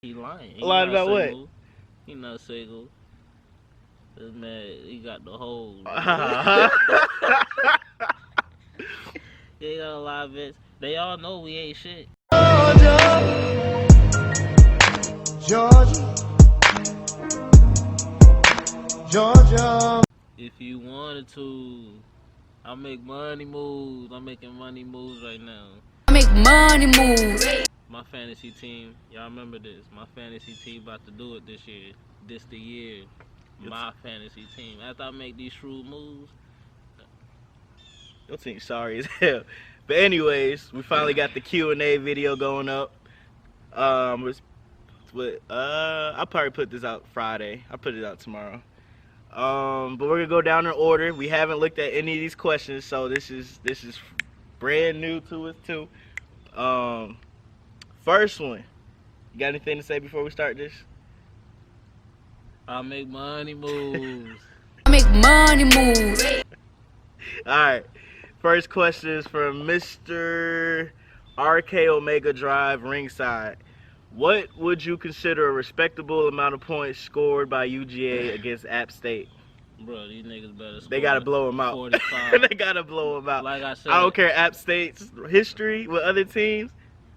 He lying. Lying about what? He not single. This man, he got the whole. They got a lot of it. They all know we ain't shit. Georgia, Georgia. If you wanted to, I make money moves. I'm making money moves right now. I make money moves. My fantasy team, y'all remember this? My fantasy team about to do it this year. This the year. My fantasy team. After I make these shrewd moves. Your team's sorry as hell. But anyways, we finally got the Q&A video going up. I'll probably put this out Friday. I'll put it out tomorrow. But we're gonna go down in order. We haven't looked at any of these questions, so this is brand new to us too. First one. You got anything to say before we start this? I make money moves. I make money moves. Alright. First question is from Mr. RK Omega Drive Ringside. What would you consider a respectable amount of points scored by UGA against App State? Bro, these niggas better score. They gotta blow them out. 45. They gotta blow them out. Like I said, I don't care App State's history with other teams.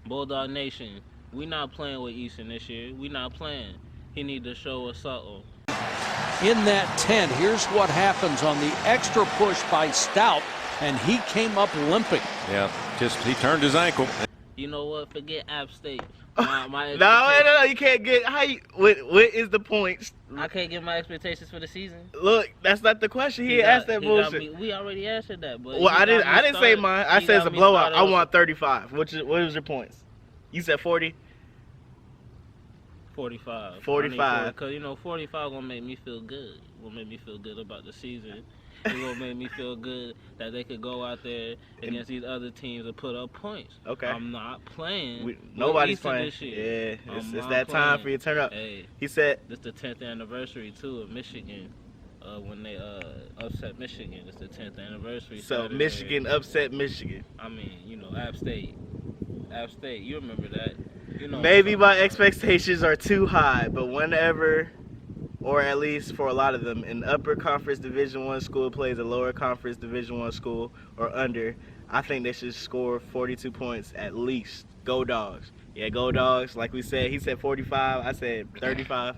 Bulldog Nation, we not playing with Easton this year. We not playing. He need to show us something. In that 10, here's what happens on the extra push by Stout, and he came up limping. Yeah, just he turned his ankle. You know what? Forget App State. No, you can't get. What is the points? I can't get my expectations for the season. Look, that's not the question. He asked that bullshit. We already answered that, but well, I didn't say mine. I said it's a blowout. I want 35. What was your points? You said 40. 45. 45. Because, 45 gonna make me feel good. Gonna make me feel good about the season. It's gonna make me feel good that they could go out there against these other teams and put up points. Okay. I'm not playing. Nobody's playing. This year. Yeah, it's that time for you to turn up. Hey, he said this the 10th anniversary too of Michigan. When they upset Michigan, it's the 10th anniversary. So Saturday. Michigan upset Michigan. I mean, App State. You remember that? Maybe my expectations are too high, but whenever, or at least for a lot of them, an upper conference Division I school plays a lower conference Division I school or under, I think they should score 42 points at least. Go Dogs. Yeah, go Dogs. Like we said, he said 45. I said 35.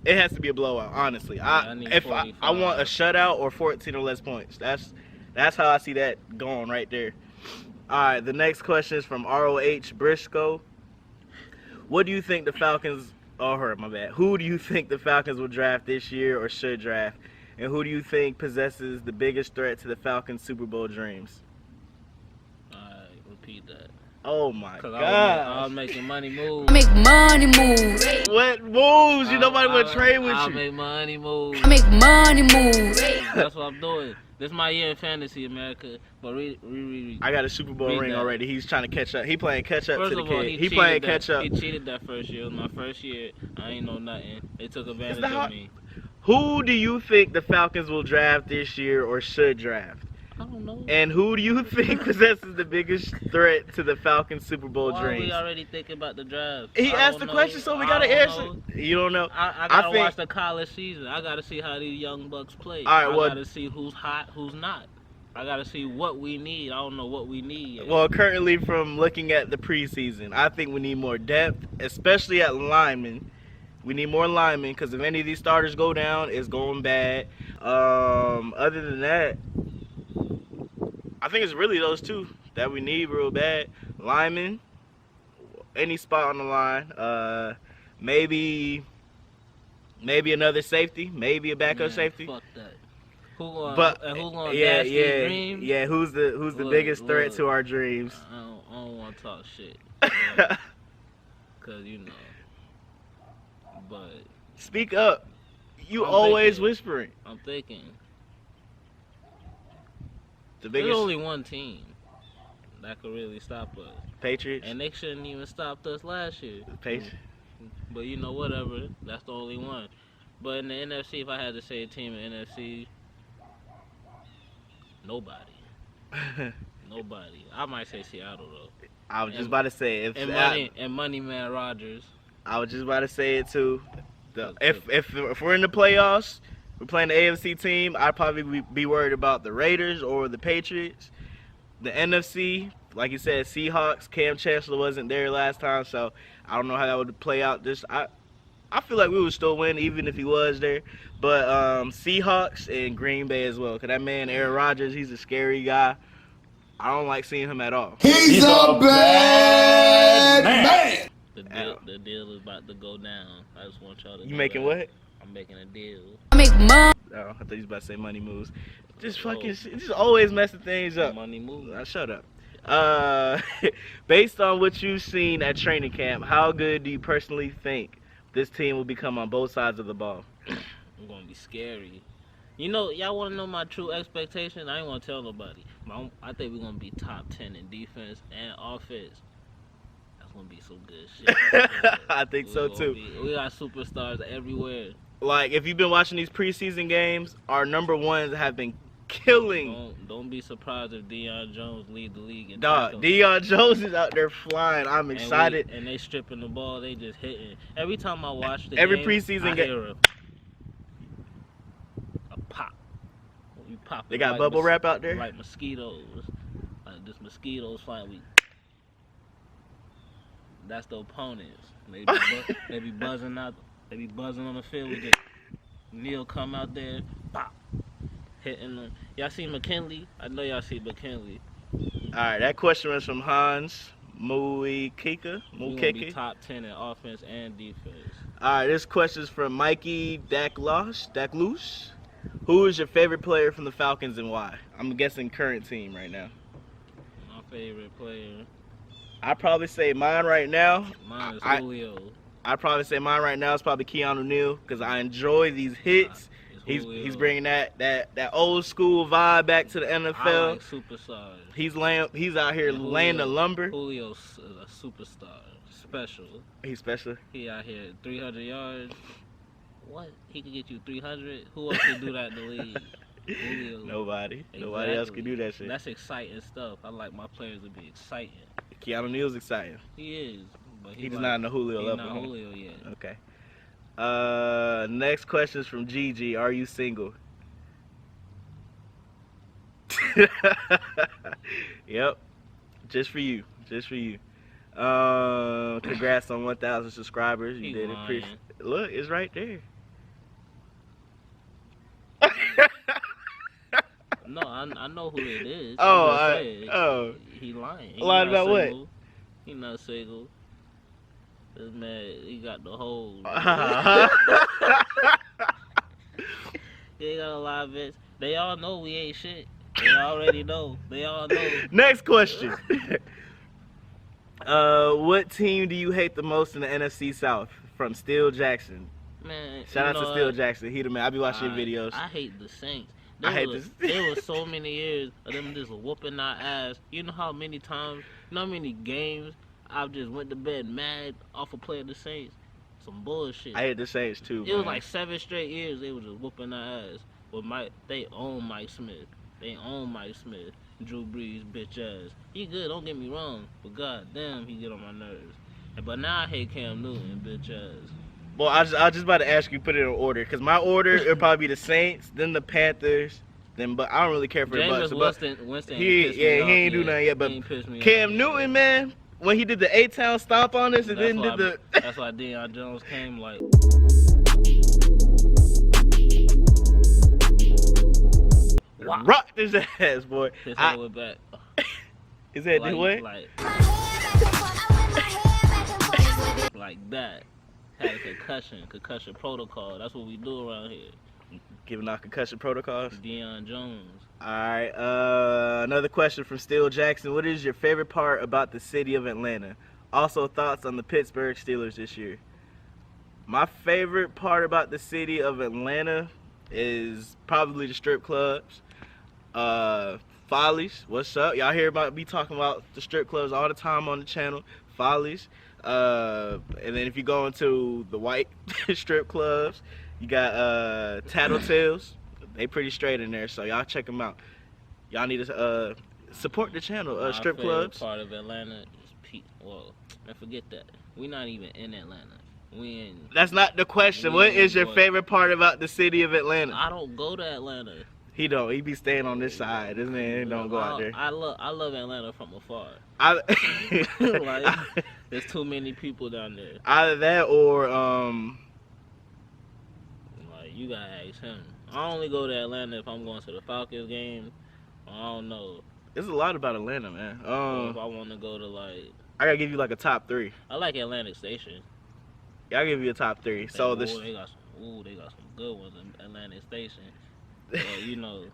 It has to be a blowout, honestly. Yeah, I want a shutout or 14 or less points. That's how I see that going right there. All right, the next question is from ROH Briscoe. What do you think the Falcons? Oh, my bad. Who do you think the Falcons will draft this year or should draft? And who do you think possesses the biggest threat to the Falcons' Super Bowl dreams? Repeat that. Oh my God! I was making money moves. I make money moves. What moves? Nobody want to trade with you. I make money moves. I make money moves. That's what I'm doing. This is my year in fantasy, America. But I got a Super Bowl ring already. He's trying to catch up. He playing catch up to the of all, kid. He playing catch up. He cheated that first year. It was my first year. I ain't know nothing. They took advantage of me. Who do you think the Falcons will draft this year or should draft? I don't know. And who do you think possesses the biggest threat to the Falcons' Super Bowl dreams? Why are we already thinking about the draft? He asked the question, so we got to answer. You don't know? I got to watch the college season. I got to see how these young bucks play. All right, I got to see who's hot, who's not. I got to see what we need. I don't know what we need yet. Well, currently from looking at the preseason, I think we need more depth, especially at linemen. We need more linemen because if any of these starters go down, it's going bad. Other than that, I think it's really those two that we need real bad. Linemen, any spot on the line. Maybe another safety, maybe a backup safety. Fuck that. Who gonna dash these dreams? Yeah, who's the biggest threat to our dreams? I don't want to talk shit. Cause but speak up. You always whispering. I'm thinking. There's only one team that could really stop us. Patriots. And they shouldn't even stopped us last year. Patriots. But whatever. That's the only one. But in the NFC, if I had to say a team in the NFC, nobody. Nobody. I might say Seattle though. I was just about to say Money Man Rodgers. I was just about to say it too. If we're in the playoffs, we're playing the AFC team, I'd probably be worried about the Raiders or the Patriots. The NFC, like you said, Seahawks. Cam Chancellor wasn't there last time, so I don't know how that would play out. I feel like we would still win even if he was there. But Seahawks and Green Bay as well. Because that man, Aaron Rodgers, he's a scary guy. I don't like seeing him at all. He's a bad man. The deal is about to go down. I just want y'all to know You making that. what? I'm making a deal. I make money. Oh, I thought you was about to say money moves. Just fucking shit. Just always messing things up. Money moves. Shut up. Based on what you've seen at training camp, how good do you personally think this team will become on both sides of the ball? I'm gonna be scary. You know, y'all want to know my true expectation? I ain't gonna tell nobody. I think we're gonna be top 10 in defense and offense. That's gonna be some good shit. I think so too. We got superstars everywhere. Like, if you've been watching these preseason games, our number ones have been killing. Don't be surprised if Deion Jones lead the league. In Dog, tackles. Deion Jones is out there flying. I'm excited. And they stripping the ball. They just hitting. Every time I watch the Every game, preseason I game. hear a pop. You pop. They got bubble wrap out there? Like mosquitoes. Like just mosquitoes flying. That's the opponents. They be buzzing out. They be buzzing on the field. We just Neil come out there, pop, hitting them. Y'all see McKinley? I know y'all see McKinley. All right, that question was from Hans Muikika. We gonna be top 10 in offense and defense. All right, this question is from Mikey Dakloos. Who is your favorite player from the Falcons and why? I'm guessing current team right now. My favorite player. I'd probably say mine right now. Mine is Julio. I'd probably say mine right now is probably Keanu Neal because I enjoy these hits. He's bringing that old school vibe back to the NFL. I like superstars. He's out here laying the lumber. Julio's a superstar. Special. He's special. He out here 300 yards. What? He could get you 300? Who else can do that in the league? Julio. Nobody. Exactly. Nobody else can do that shit. That's exciting stuff. I like my players to be exciting. Keanu Neal's exciting. He is. But He's not on the Julio level. He's not Julio yet. Okay. Next question is from Gigi. Are you single? Yep. Just for you. Just for you. Congrats on 1,000 subscribers. You did it. Look, it's right there. No, I know who it is. He lying. Lying about what? He not single. This man, he got the whole. He got a lot of it. They all know we ain't shit. They already know. They all know. Next question. What team do you hate the most in the NFC South? From Steel Jackson. Man, Shout out to Steel Jackson. He the man. I be watching your videos. I hate the Saints. There was so many years of them just whooping our ass. You know how many times, how many games I just went to bed mad off of playing the Saints? Some bullshit. I hate the Saints too. It was like 7 straight years they was just whooping our ass. But they own Mike Smith. They own Mike Smith. Drew Brees, bitch ass. He good, don't get me wrong. But goddamn, he get on my nerves. But now I hate Cam Newton, bitch ass. Well, I was just about to ask you put it in order because my order it'll probably be the Saints, then the Panthers, but I don't really care for the Bucks. Winston he ain't do nothing yet. But Cam Newton, man, when he did the A-Town stomp on us and then did the that's why Deion Jones came like. Wow. Rocked his ass, boy. His head went back. His head did what? Like that. Had a concussion protocol. That's what we do around here. Giving out concussion protocols. Deion Jones. All right. Another question from Steel Jackson. What is your favorite part about the city of Atlanta? Also, thoughts on the Pittsburgh Steelers this year. My favorite part about the city of Atlanta is probably the strip clubs. Follies, what's up? Y'all hear about me talking about the strip clubs all the time on the channel. Follies. And then if you go into the white strip clubs, you got Tattletales. They pretty straight in there, so y'all check them out. Y'all need to support the channel. Strip clubs. My favorite part of Atlanta is Pete. Well, man, forget that. We're not even in Atlanta. We ain't. That's not the question. What is your favorite part about the city of Atlanta? I don't go to Atlanta. He don't. He be staying on this side. This man don't go out there. I love Atlanta from afar. Like, There's too many people down there. Either that or Like, you gotta ask him. I only go to Atlanta if I'm going to the Falcons game. I don't know. There's a lot about Atlanta, man. Or if I want to go to like. I gotta give you like a top 3. I like Atlantic Station. Yeah, I'll give you a top 3. So they got some good ones in Atlantic Station. You know.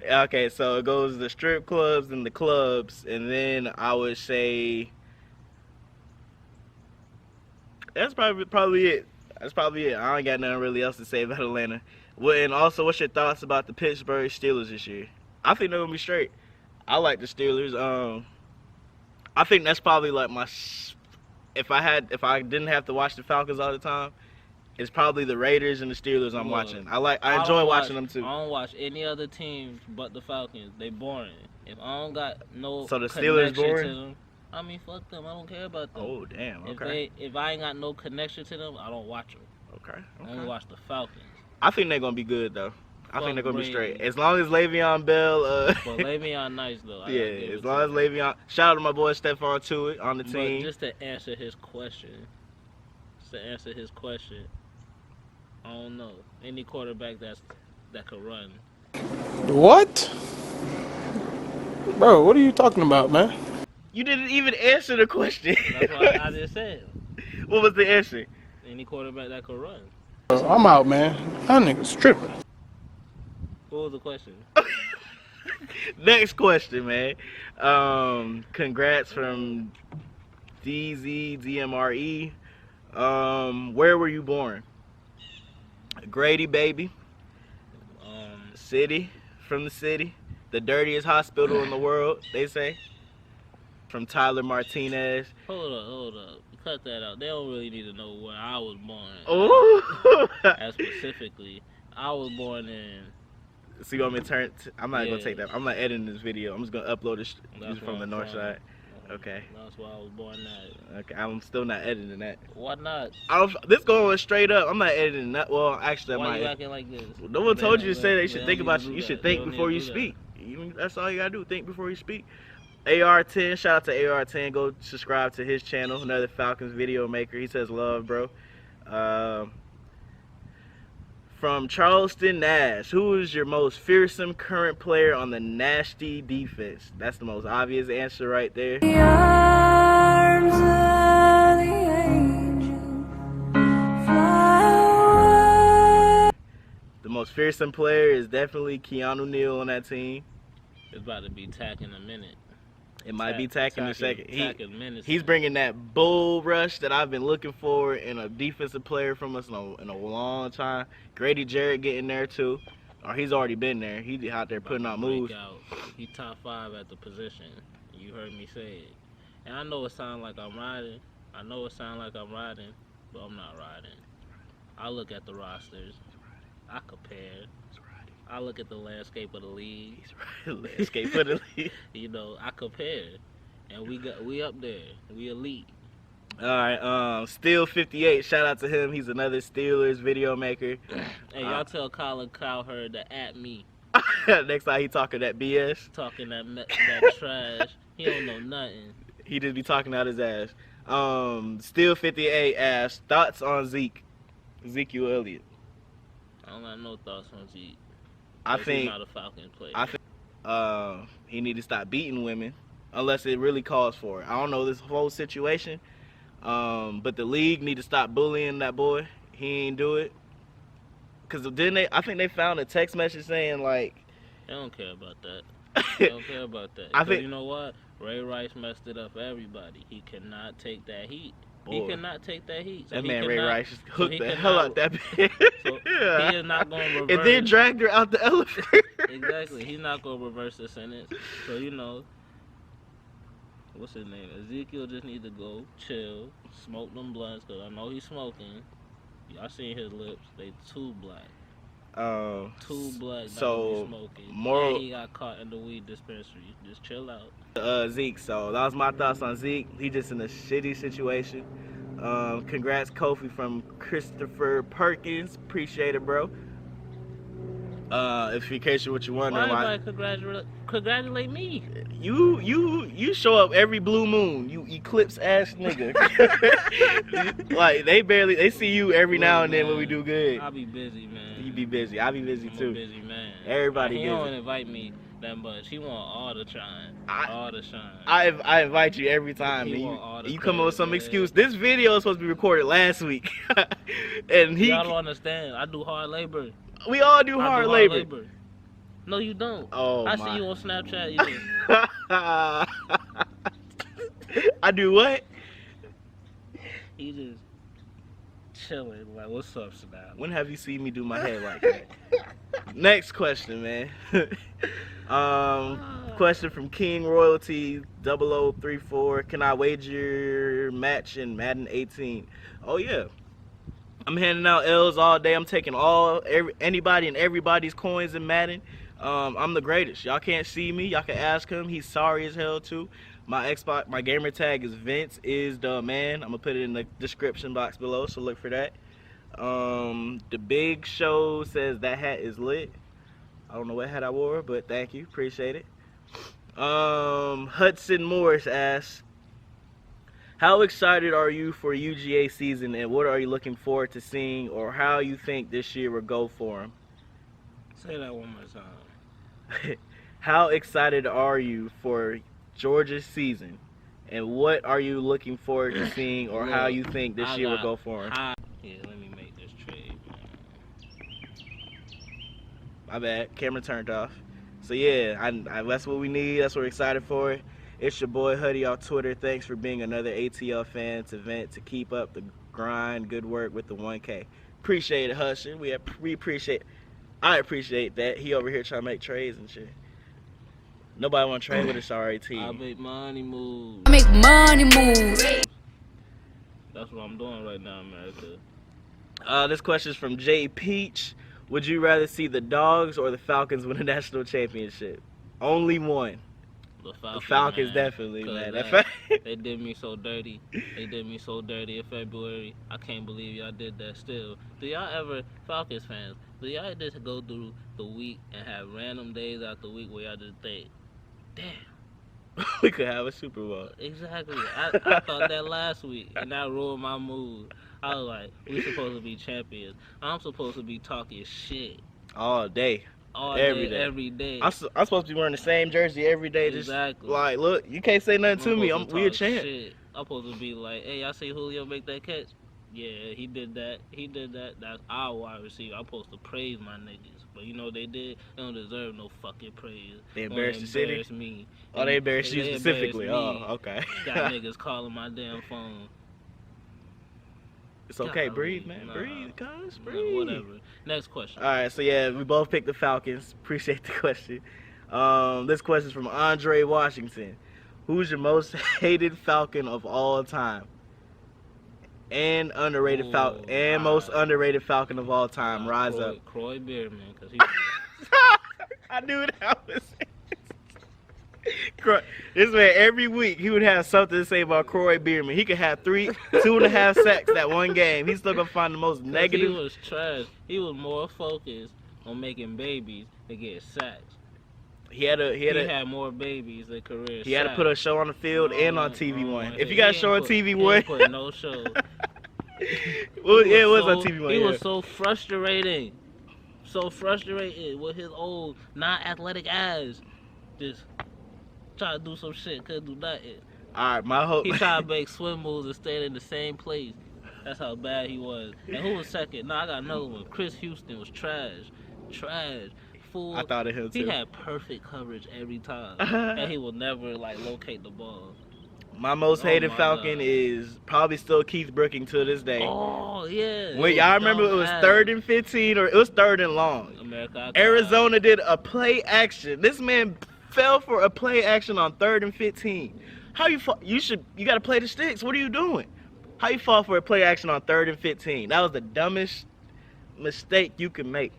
Okay, so it goes the strip clubs and the clubs, and then I would say that's probably it. That's probably it. I ain't got nothing really else to say about Atlanta. Well, and also, what's your thoughts about the Pittsburgh Steelers this year? I think they're gonna be straight. I like the Steelers. I think that's probably like my. If I didn't have to watch the Falcons all the time, it's probably the Raiders and the Steelers I'm watching. I enjoy watching them too. I don't watch any other teams but the Falcons. They boring. If I don't got no so the Steelers boring. To them, I mean, fuck them. I don't care about them. Oh damn. Okay. If I ain't got no connection to them, I don't watch them. Okay. I only watch the Falcons. I think they're gonna be good though. I think they're gonna be straight. As long as Le'Veon Bell. But Le'Veon nice though. Yeah. As long as Le'Veon. Shout out to my boy Stephon Tuitt on the team. But just to answer his question. I don't know. Any quarterback that could run. What? Bro, what are you talking about, man? You didn't even answer the question. That's what I just said. What was the answer? Any quarterback that could run. I'm out, man. That nigga's tripping. What was the question? Next question, man. Congrats from DZDMRE. Where were you born? Grady, baby. City, from the city. The dirtiest hospital in the world, they say. From Tyler Martinez. Hold up. Cut that out. They don't really need to know where I was born. Ooh. As specifically, I was born in. So you want me to turn? I'm not gonna take that. I'm not editing this video. I'm just gonna upload this from the north side. Okay. That's why I was born at. Okay, I'm still not editing that. Why not? This going straight up. I'm not editing that. Well, actually, I might. Why you acting like this? No one told you to say that. You should think about. You should think before you speak. That's all you gotta do. Think before you speak. AR10, shout out to AR10. Go subscribe to his channel. Another Falcons video maker. He says love, bro. From Charleston Nash, who is your most fearsome current player on the nasty defense? That's the most obvious answer right there. The arms of the angel fly away. The most fearsome player is definitely Keanu Neal on that team. It's about to be Tack in a minute. It might be Tack in a second. He's He's bringing that bull rush that I've been looking for in a defensive player from us in a long time. Grady Jarrett getting there too. Or he's already been there. He's out there putting out moves. He's top 5 at the position. You heard me say it. And I know it sounds like I'm riding. but I'm not riding. I look at the rosters. I compare. I look at the landscape of the league. Landscape of the league. You know, I compare, and we up there. We elite. All right, Steel 58. Shout out to him. He's another Steelers video maker. Hey, y'all tell Colin Cowherd to at me. Next time he talking that BS. Talking that trash. He don't know nothing. He just be talking out his ass. Steel 58 asks thoughts on Ezekiel Elliott. I don't got no thoughts on Zeke. I think he's not a Falcons player. I think he need to stop beating women unless it really calls for it. I don't know this whole situation, but the league need to stop bullying that boy. He ain't do it. Cause I think they found a text message saying like, they don't care about that. They don't care about that. I think you know what? Ray Rice messed it up for everybody. He cannot take that heat. Boy. He cannot take that heat. So that man Ray Rice just hooked the hell out that bitch. So he is not going to reverse. And then dragged her out the elevator. Exactly. He's not going to reverse the sentence. So, you know, what's his name? Ezekiel just need to go chill, smoke them blunts, because I know he's smoking. Y'all seen his lips. They too black. Too black. So, smoking. moral. And he got caught in the weed dispensary. Just chill out. Zeke. So that was my thoughts on Zeke. He just in a shitty situation. Congrats, Kofi from Christopher Perkins. Appreciate it, bro. If in case you're what you wondering, why congratulate me? You show up every blue moon. You eclipse ass nigga. Like they see you every now and then when we do good. I'll be busy, man. You be busy. I'll be busy I'm too. a busy man. Everybody he busy. don't invite me that much. He want all the shine. All the shine. I invite you every time, He and want all the you come up with some credit, excuse. This video is supposed to be recorded last week, and Y'all don't understand. I do hard labor. We all do hard labor. No, you don't. Oh, I my. see you on Snapchat. You I do what? he just chilling. Like, what's up, Snap? When have you seen me do my hair like that? Next question, man. Question from King Royalty 0034. Can I wager match in Madden 18? Oh yeah. I'm handing out L's all day. I'm taking anybody and everybody's coins in Madden. I'm the greatest. Y'all can't see me. Y'all can ask him. He's sorry as hell too. My gamer tag is Vince is the man. I'm gonna put it in the description box below, so look for that. The Big Show says that hat is lit. I don't know what hat I wore, but thank you, appreciate it. Hudson Morris asks, how excited are you for UGA season, and what are you looking forward to seeing, or how you think this year will go for him? Say that one more time. How excited are you for Georgia's season, and what are you looking forward to seeing, or how you think this year will go for him? Yeah, let me make this trade, man. My bad, camera turned off. So yeah, that's what we need. That's what we're excited for. It's your boy Huddy on Twitter. Thanks for being another ATL fan to vent, to keep up the grind. Good work with the 1K. Appreciate it, Husher. I appreciate that. He over here trying to make trades and shit. Nobody want to trade with us, RAT. I make money moves. I make money moves. That's what I'm doing right now, America. This question is from Jay Peach. Would you rather see the Dogs or the Falcons win a national championship? Only one. The Falcons, man. Definitely, man. They did me so dirty. They did me so dirty in February. I can't believe y'all did that still. Do y'all ever, Falcons fans, do y'all just go through the week and have random days out the week where y'all just think, damn. We could have a Super Bowl. Exactly. I thought that last week, and that ruined my mood. I was like, we supposed to be champions. I'm supposed to be talking shit. All day. Every day. I'm supposed to be wearing the same jersey every day. Exactly. Just like, look, you can't say nothing to me. We a champ. Shit. I'm supposed to be like, hey, y'all see Julio make that catch? Yeah, he did that. That's our wide receiver. I'm supposed to praise my niggas. But you know what they did? They don't deserve no fucking praise. They embarrassed the city? Me. Oh, they embarrassed you specifically. Me. Oh, okay. Got niggas calling my damn phone. It's okay. Golly, Breathe, man. nah. Breathe, guys. Breathe. Whatever. Next question. All right, so yeah, we both picked the Falcons. Appreciate the question. This question is from Andre Washington. Who's your most hated Falcon of all time? And underrated Falcon, and most underrated Falcon of all time. Rise up. Croy Bierman, because he. I knew that was. This man, every week he would have something to say about Croy Bierman. He could have 2.5 sacks that one game. He's still gonna find the most negative. He was trash. He was more focused on making babies than get sacks. He had more babies than career. He had to put a show on the field and on TV1. If you got a show on TV1, he put no show. Well, yeah, it was on TV1. He was so frustrated with his old non-athletic ass. Just try to do some shit, couldn't do nothing. All right, my hope. He tried to make swim moves and stayed in the same place. That's how bad he was. And who was second? No, I got another one. Chris Houston was trash. Fool. I thought of him too. He had perfect coverage every time, and he will never locate the ball. My most hated Falcon is probably still Keith Brooking to this day. Oh yeah. When y'all remember it was 3rd and 15 or it was 3rd and long. Arizona did a play action. This man fell for a play action on 3rd and 15. How you got to play the sticks. What are you doing? How you fall for a play action on 3rd and 15? That was the dumbest mistake you could make.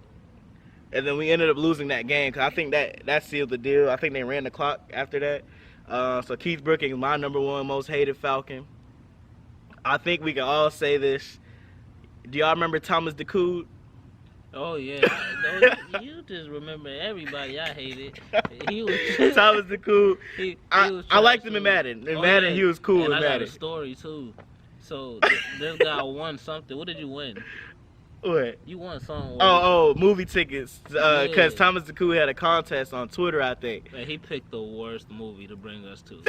And then we ended up losing that game because I think that sealed the deal. I think they ran the clock after that. So Keith Brooking is my #1 most hated Falcon. I think we can all say this. Do y'all remember Thomas DeCoud? Oh yeah, you just remember everybody I hated. He was Thomas DeCoud. he I was liked trash, him in too. Madden. In Oh, Madden, yeah. he was cool And in I got a Madden. story too. So this guy won something. What did you win? What? You won something. Oh, movie tickets. Because Yeah. Thomas DeCoud had a contest on Twitter, I think. Man, he picked the worst movie to bring us to.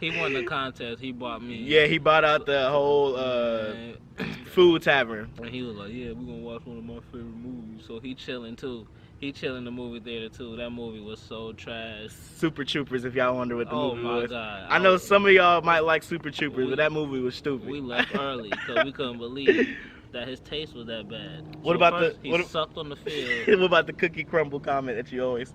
He won the contest. He bought me. Yeah, he bought out the whole Man, food tavern. and he was like, "Yeah, we're gonna watch one of my favorite movies." So he chilling too. He chilling the movie theater too. That movie was so trash. Super Troopers, if y'all wonder what the Oh movie my was. god! I know some of y'all might like Super Troopers, We- but that movie was stupid. We left early because we couldn't believe that his taste was that bad. What So about first, the- he what- sucked on the field. What about the cookie crumble comment that you always?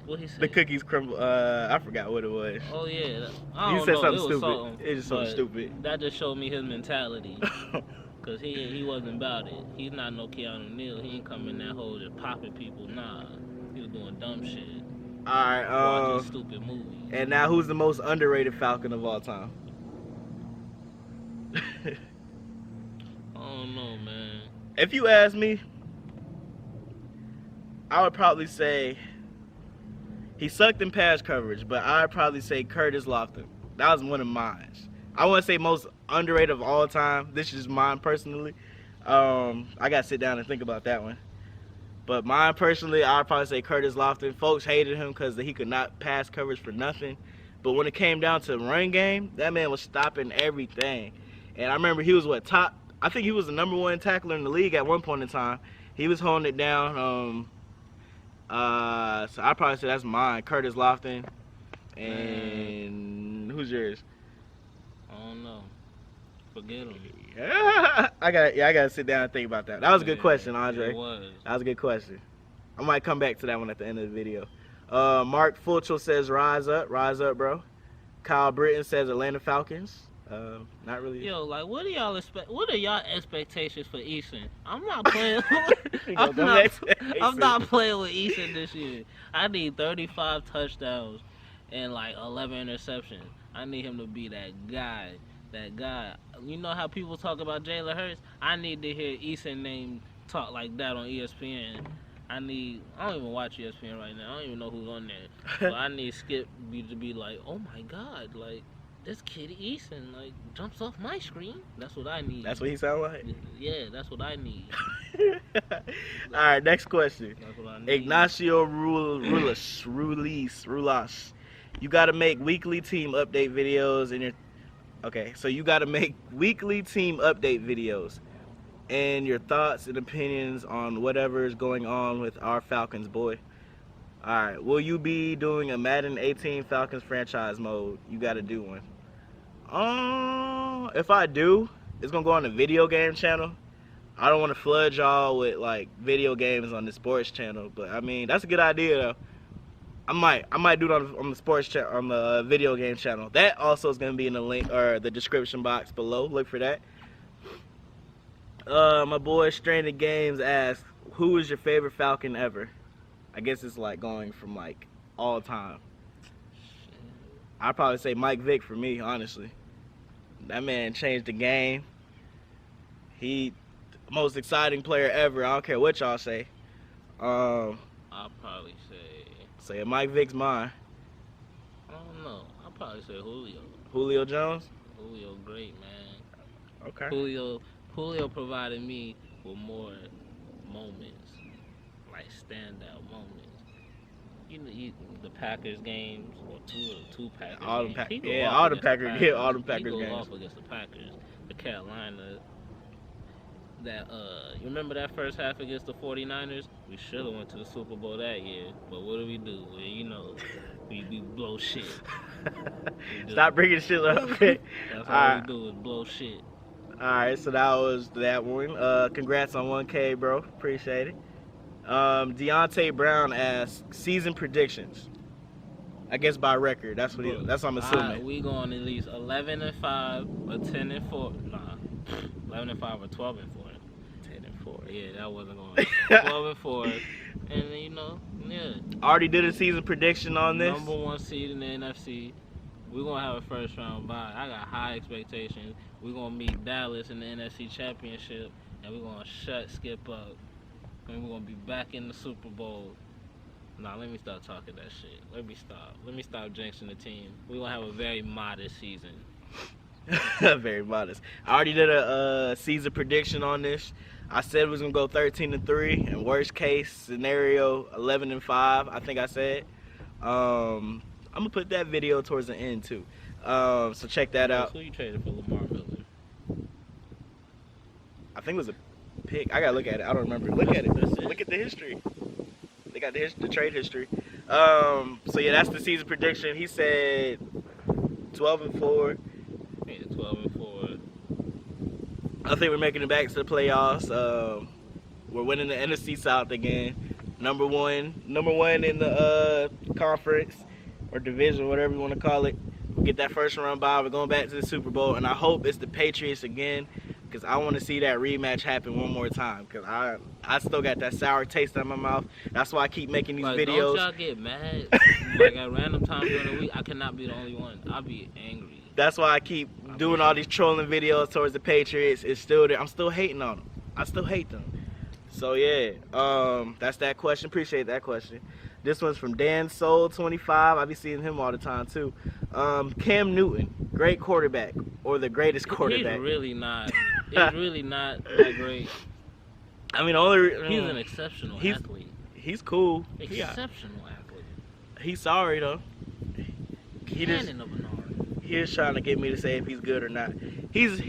What he said? The cookies crumble. I forgot what it was. Oh yeah. I You don't said know. something It was stupid. something, It's just something but stupid. That just showed me his mentality. Cause he wasn't about it. He's not no Keanu Neal. He ain't coming that hole just popping people. Nah, he was doing dumb shit. All right. Watching stupid movies. And now, who's the most underrated Falcon of all time? I don't know, man. If you ask me, I would probably say he sucked in pass coverage, but I'd probably say Curtis Lofton. That was one of mine. I want to say most underrated of all time. This is mine personally. I got to sit down and think about that one. But mine personally, I'd probably say Curtis Lofton. Folks hated him because he could not pass coverage for nothing. But when it came down to run game, that man was stopping everything. And I remember he was I think he was the #1 tackler in the league at one point in time. He was holding it down. So I'd probably say that's mine, Curtis Lofton. And who's yours? I don't know. Forget him. I gotta sit down and think about that. That was a good question, Andre. It was. That was a good question. I might come back to that one at the end of the video. Mark Fulchel says rise up, bro. Kyle Britton says Atlanta Falcons. Not really. Yo, like, what do y'all expect? What are y'all expectations for Eason? I'm not playing. I'm not playing with Eason this year. I need 35 touchdowns and like 11 interceptions. I need him to be that guy. That guy. You know how people talk about Jalen Hurts? I need to hear Eason name talk like that on ESPN. I don't even watch ESPN right now. I don't even know who's on there. But I need Skip to be like, oh my God, like, this kid Eason, like, jumps off my screen. That's what I need. That's what he sound like? Yeah, that's what I need. All right, next question. That's what I need. Ignacio Rulas. You got to make weekly team update videos in your... Okay, so you got to make weekly team update videos and your thoughts and opinions on whatever is going on with our Falcons, boy. All right, will you be doing a Madden 18 Falcons franchise mode? You got to do one. If I do, it's going to go on the video game channel. I don't want to flood y'all with like video games on the sports channel, but I mean, that's a good idea though. I might do it on the sports channel, on the video game channel. That also is going to be in the link or the description box below. Look for that. My boy Stranded Games asks, who is your favorite Falcon ever? I guess it's like going from like all time. I'd probably say Mike Vick for me, honestly. That man changed the game. He most exciting player ever. I don't care what y'all say. I'll probably say Mike Vick's mine. I don't know. I'll probably say Julio. Julio Jones? Julio, great man. Okay. Julio provided me with more moments, like standout moments. You know, the Packers games or two Packers All the games. Pack- He go yeah, off all the against Packers- yeah, all the Packers He go games. off against the Packers. The Carolina. That you remember that first half against the 49ers? We should have went to the Super Bowl that year, but what do? Well, you know, we blow shit. Stop bringing shit up. That's all we do is blow shit. Alright, so that was that one. Congrats on 1K, bro. Appreciate it. Deontay Brown asks season predictions. I guess by record. That's what I'm assuming. We going at least 11-5 or 10-4. Nah, 11-5 or 12-4. 10-4. Yeah, that wasn't going. 12-4, and then, you know, yeah. Already did a season prediction on this. #1 seed in the NFC. We're going to have a first round bye. I got high expectations. We're going to meet Dallas in the NFC Championship, and we're going to shut Skip up. And we're going to be back in the Super Bowl. Nah, let me stop talking that shit. Let me stop jinxing the team. We're going to have a very modest season. Very modest. I already did a season prediction on this. I said we was going to go 13-3, and worst case scenario 11-5, I think I said. I'm going to put that video towards the end, too. So check that out. Who you traded for Lamar Miller? I think it was a pick. I got to look at it. I don't remember. Look at it. That's it. Look at the history. They got the trade history. So, yeah, that's the season prediction. He said 12-4. Yeah, 12-4. I think we're making it back to the playoffs. We're winning the NFC South again. Number one in the conference or division, whatever you want to call it. We get that first round bye. We're going back to the Super Bowl, and I hope it's the Patriots again, because I want to see that rematch happen one more time. Because I still got that sour taste in my mouth. That's why I keep making these videos. Don't y'all get mad? Like at random times during the week, I cannot be the only one. I'll be angry. That's why I keep doing all these trolling videos towards the Patriots. It's still there. I'm still hating on them. I still hate them. So yeah, that's that question. Appreciate that question. This one's from Dan Soul 25. I be seeing him all the time too. Cam Newton, great quarterback or the greatest quarterback? He's really not. He's really not that great. I mean, He's an exceptional athlete. He's cool. Exceptional athlete. He's sorry though. Cannon of an arm. He is trying to get me to say if he's good or not. He's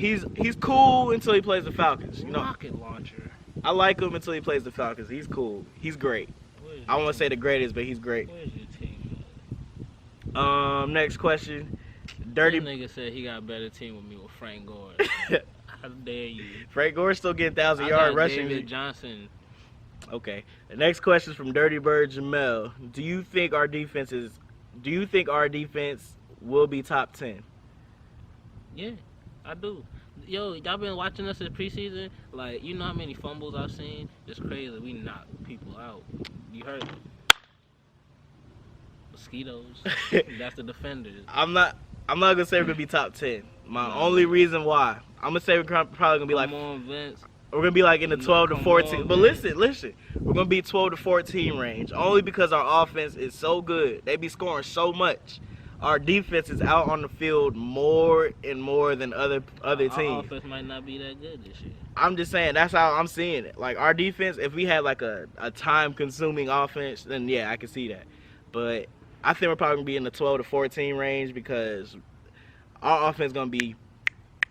cool until he plays the Falcons. You know, Rocket launcher. I like him until he plays the Falcons. He's cool. He's great. I won't say the greatest, but he's great. Where's your team? Next question. Dirty This nigga said he got a better team with me with Frank Gore. How dare you? Frank Gore's still getting 1,000-yard rushing. David Johnson. Okay. The next question is from Dirty Bird Jamel. Do you think our defense will be top 10? Yeah, I do. Yo, y'all been watching us this preseason? Like, you know how many fumbles I've seen? It's crazy. We knock people out. You heard me. Mosquitoes. That's the defenders. I'm not gonna say we're gonna be top 10. My only reason why, I'm gonna say we're probably gonna be Come on, Vince. we're gonna be like in the 12 to Come 14. on, But man. listen, we're gonna be 12 to 14 range. Only because our offense is so good. They be scoring so much. Our defense is out on the field more and more than other Our teams. offense might not be that good this year. I'm just saying, that's how I'm seeing it. Like, our defense, if we had like a time-consuming offense, then yeah, I can see that. But I think we're probably going to be in the 12 to 14 range because our offense is going to be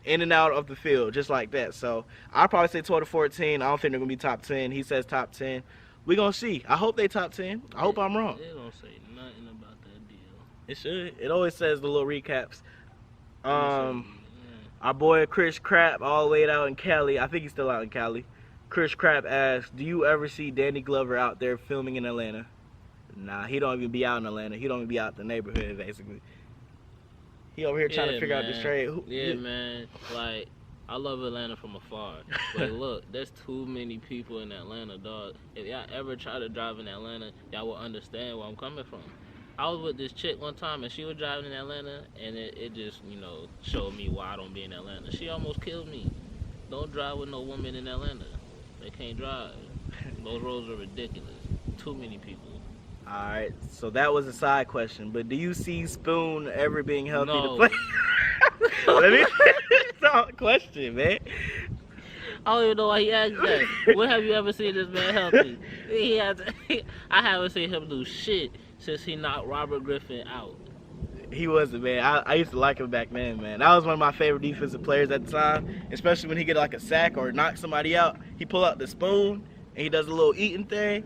in and out of the field just like that. So I'll probably say 12 to 14. I don't think they're going to be top 10. He says top 10. We're going to see. I hope they top 10. I hope I'm wrong. They don't say nothing about that deal. It should. It always says the little recaps. Our boy Chris Krapp, all the way out in Cali. I think he's still out in Cali. Chris Krapp asks, do you ever see Danny Glover out there filming in Atlanta? Nah, he don't even be out in Atlanta. He don't even be out the neighborhood, basically. He over here trying to figure out this trade. Man. Like, I love Atlanta from afar. But look, there's too many people in Atlanta, dog. If y'all ever try to drive in Atlanta, y'all will understand where I'm coming from. I was with this chick one time, and she was driving in Atlanta, and it just, showed me why I don't be in Atlanta. She almost killed me. Don't drive with no woman in Atlanta. They can't drive. Those roads are ridiculous. Too many people. All right, so that was a side question, but do you see Spoon ever being healthy No. to play? Let me talk question, man. I don't even know why he asked that. When have you ever seen this man healthy? I haven't seen him do shit since he knocked Robert Griffin out. He wasn't, man. I used to like him back then, man. That was one of my favorite defensive players at the time, especially when he get like a sack or knock somebody out. He pull out the spoon and he does a little eating thing.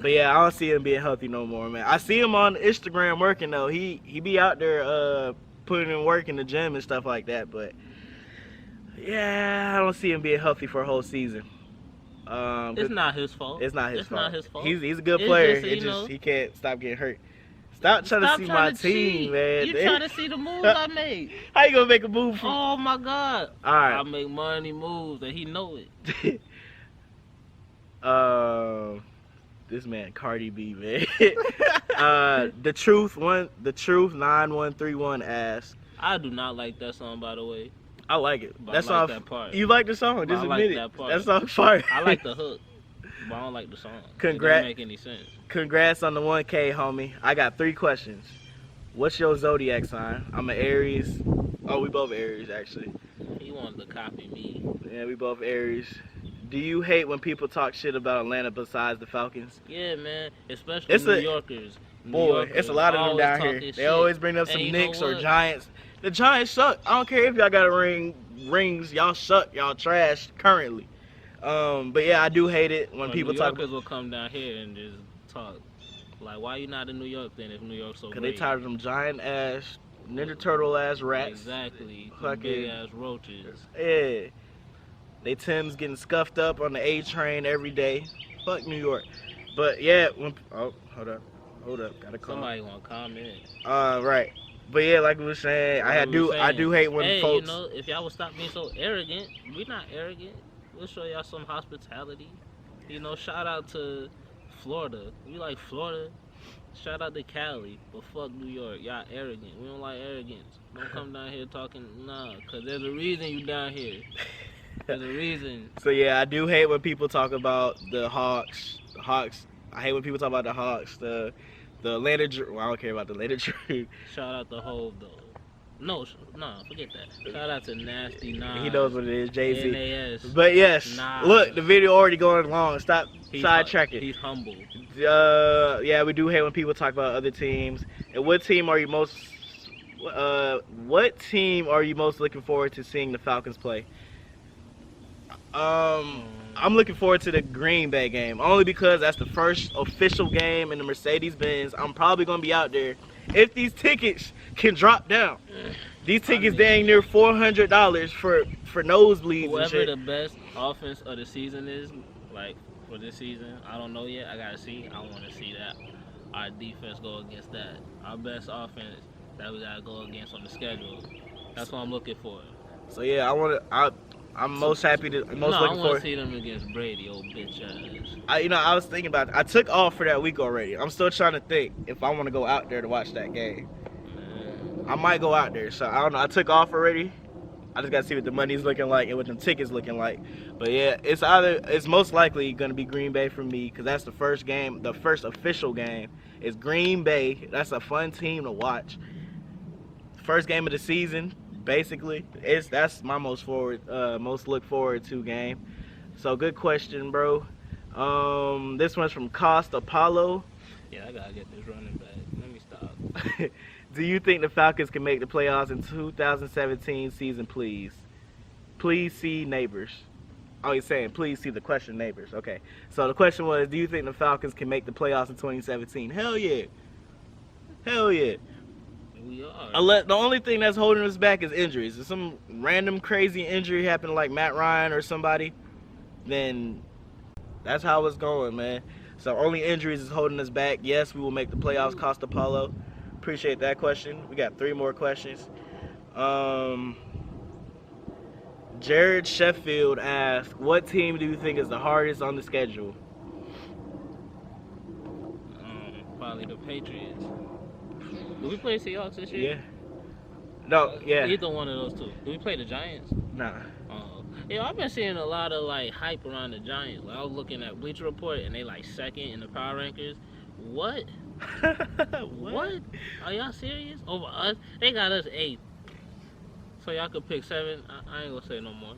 But yeah, I don't see him being healthy no more, man. I see him on Instagram working though. He be out there putting in work in the gym and stuff like that. But yeah, I don't see him being healthy for a whole season. It's not his fault. It's not his fault. Not his fault. He's a good It's player. just, He can't stop getting hurt. Stop trying to see my team, man. You trying to see the moves I made? How you gonna make a move from? Oh my God! All right. I make money moves, and he know it. This man Cardi B, man. The truth 9131 asks. I do not like that song, by the way. I like it. But That I song. like that part. You like the song? But Just I like admit it. that part. That song's fire. I like the hook, but I don't like the song. Congrats. It don't make any sense. Congrats on the 1K, homie. I got 3 questions. What's your zodiac sign? I'm an Aries. Oh, we both Aries, actually. He wanted to copy me. Yeah, we both Aries. Do you hate when people talk shit about Atlanta besides the Falcons? Yeah, man. Especially New Yorkers. Boy, it's a lot of them down here. They always bring up some Knicks or Giants. The Giants suck. I don't care if y'all got rings. Y'all suck. Y'all trash currently. But yeah, I do hate it when people talk. New Yorkers will come down here and just talk. Like, why you not in New York then if New York's so great? Because they tired of them giant ass, Ninja Turtle ass rats. Exactly. Fucking big ass roaches. Yeah. They Tim's getting scuffed up on the A train every day. Fuck New York. But yeah, hold up, gotta call. Somebody want to comment. Right. But yeah, like we were saying, I do hate when folks. You know, if y'all would stop being so arrogant, we're not arrogant. We'll show y'all some hospitality. You know, shout out to Florida. We like Florida. Shout out to Cali. But fuck New York. Y'all arrogant. We don't like arrogance. Don't come down here talking, nah, because there's a reason you down here. There's a reason. So yeah, I do hate when people talk about the Hawks. I hate when people talk about the Hawks. The Atlanta. Well, I don't care about the Atlanta Dream. Shout out to Hove though. No, forget that. Shout out to Nasty Nas. He knows what it is, Jay-Z. NAS. But yes, Nas. Look, the video already going long. Stop sidetracking. He's humble. Yeah, we do hate when people talk about other teams. And what team are you most looking forward to seeing the Falcons play? I'm looking forward to the Green Bay game, only because that's the first official game in the Mercedes-Benz. I'm probably going to be out there. If these tickets can drop down. These tickets dang near $400 for nosebleeds whoever and shit. the best offense of the season is, like, for this season, I don't know yet. I got to see. I want to see that. Our defense go against that. Our best offense that we got to go against on the schedule. That's what I'm looking for. So, yeah, I'm most happy to, most I looking want for. to see them against Brady, old bitch ass. I was thinking about it. I took off for that week already. I'm still trying to think if I want to go out there to watch that game. I might go out there. So I don't know. I took off already. I just got to see what the money's looking like and what them tickets looking like. But yeah, it's most likely going to be Green Bay for me because that's the first game, the first official game is Green Bay. That's a fun team to watch. First game of the season. Basically, that's my most look forward to game. So good question, bro. This one's from Cost Apollo. Yeah, I gotta get this running back. Let me stop. Do you think the Falcons can make the playoffs in 2017 season, please? Please see neighbors. Oh, he's saying, please see the question, neighbors. Okay. So the question was, do you think the Falcons can make the playoffs in 2017? Hell yeah. Hell yeah. We are. The only thing that's holding us back is injuries. If some random crazy injury happened to like Matt Ryan or somebody, then that's how it's going, man. So only injuries is holding us back. Yes, we will make the playoffs, Costa Paulo. Appreciate that question. We got 3 more questions. Jared Sheffield asked, what team do you think is the hardest on the schedule? Probably the Patriots. Do we play Seahawks this year? Yeah. No, yeah. Either one of those two. Do we play the Giants? Nah. Yeah, I've been seeing a lot of like hype around the Giants. Like, I was looking at Bleacher Report and they like second in the power rankings. What? What? Are y'all serious? Over us? They got us 8th. So y'all could pick 7. I ain't gonna say no more.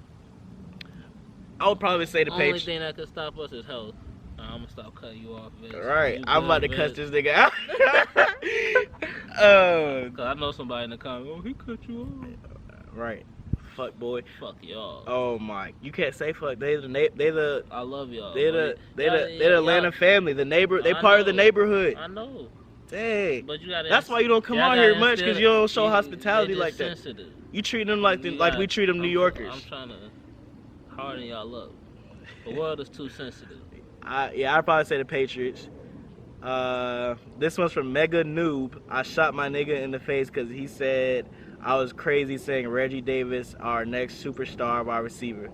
I would probably say the Patriots. Only thing that could stop us is health. I'm gonna stop cutting you off, Vince. Right, I'm about to cuss this nigga out. Cause I know somebody in the comments, oh, he cut you off. Right. Fuck boy. Fuck y'all. Oh my, you can't say fuck. They the I love y'all. They're the Atlanta family. The neighbor. They part of the neighborhood. I know. Dang. But you gotta. That's why you don't come out here much because you don't show hospitality like that. Sensitive. You treat them like we treat them New Yorkers. I'm trying to harden y'all up. The world is too sensitive. I'd probably say the Patriots. This one's from Mega Noob. I shot my nigga in the face because he said I was crazy saying Reggie Davis, our next superstar wide receiver.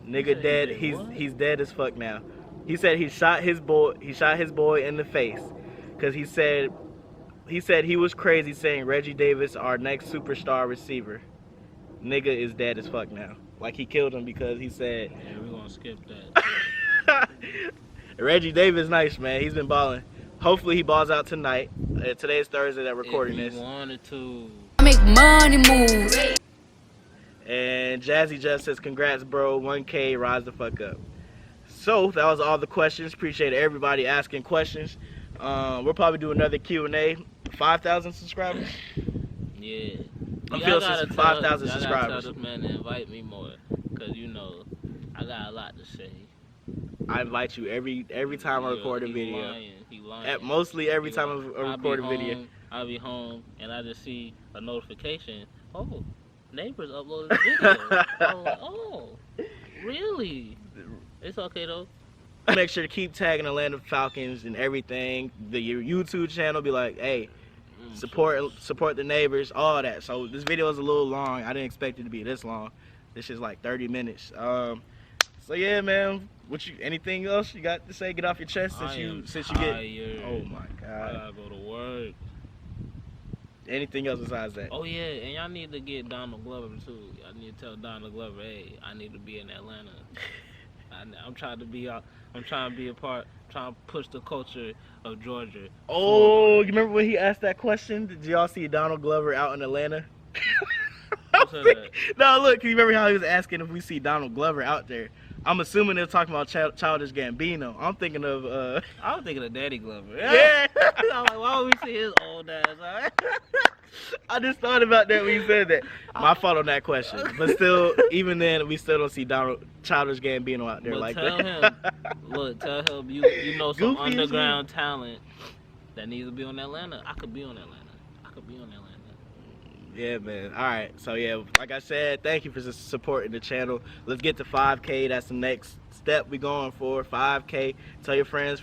Nigga dead. He's dead as fuck now. He said he shot his boy in the face because he said he was crazy saying Reggie Davis our next superstar receiver. Nigga is dead as fuck now. Like he killed him because he said. Yeah, we're gonna skip that. Reggie Davis, nice man. He's been balling. Hopefully he balls out tonight. Today is Thursday that recording if this. he wanted to. I make money moves. And Jazzy just says, congrats, bro. 1K, rise the fuck up. So that was all the questions. Appreciate everybody asking questions. We'll probably do another Q&A. 5,000 subscribers. Yeah. I'm feeling 5,000 subscribers. I gotta tell this man to invite me more, cause you know I got a lot to say. I invite you every time I record a video. He lying. Mostly every time I record a video. I'll be home and I just see a notification. Oh, neighbors uploaded a video. oh, really? It's okay though. Make sure to keep tagging Atlanta Falcons and everything. Your YouTube channel be like, hey, support the neighbors, all that. So this video is a little long. I didn't expect it to be this long. This is like 30 minutes. So yeah, man. Anything else you got to say? Get off your chest since you get. Oh my God. I gotta go to work. Anything else besides that? Oh yeah, and y'all need to get Donald Glover too. Y'all need to tell Donald Glover, hey, I need to be in Atlanta. I'm trying to be a part, trying to push the culture of Georgia. Oh, you remember when he asked that question? Did y'all see Donald Glover out in Atlanta? No, look, you remember how he was asking if we see Donald Glover out there? I'm assuming they're talking about Childish Gambino. I'm thinking of I was thinking of Daddy Glover. Yeah. I'm like, why would we see his old ass? I just thought about that when you said that. My fault on that question. But still, even then, we still don't see Childish Gambino out there but like tell that. tell him you know some Goofy underground talent that needs to be on Atlanta. I could be on Atlanta. Yeah, man. All right. So, yeah, like I said, thank you for supporting the channel. Let's get to 5K. That's the next step we're going for, 5K. Tell your friends.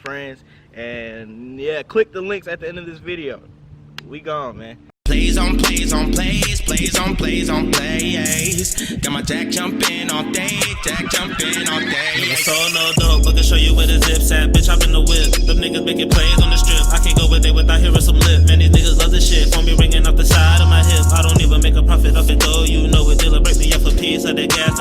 And, yeah, click the links at the end of this video. We gone, man. Plays on plays. Got my jack jumping all day, Never sold no dope, but can show you where the zip's at. Bitch, hop in the whip. Them niggas making plays on the strip. I can't go with it without hearing some lip. Man, these niggas love the shit. Phone me ringing off the side of my hip. I don't even make a profit off it though. You know it, dealer break me up a piece of the gas.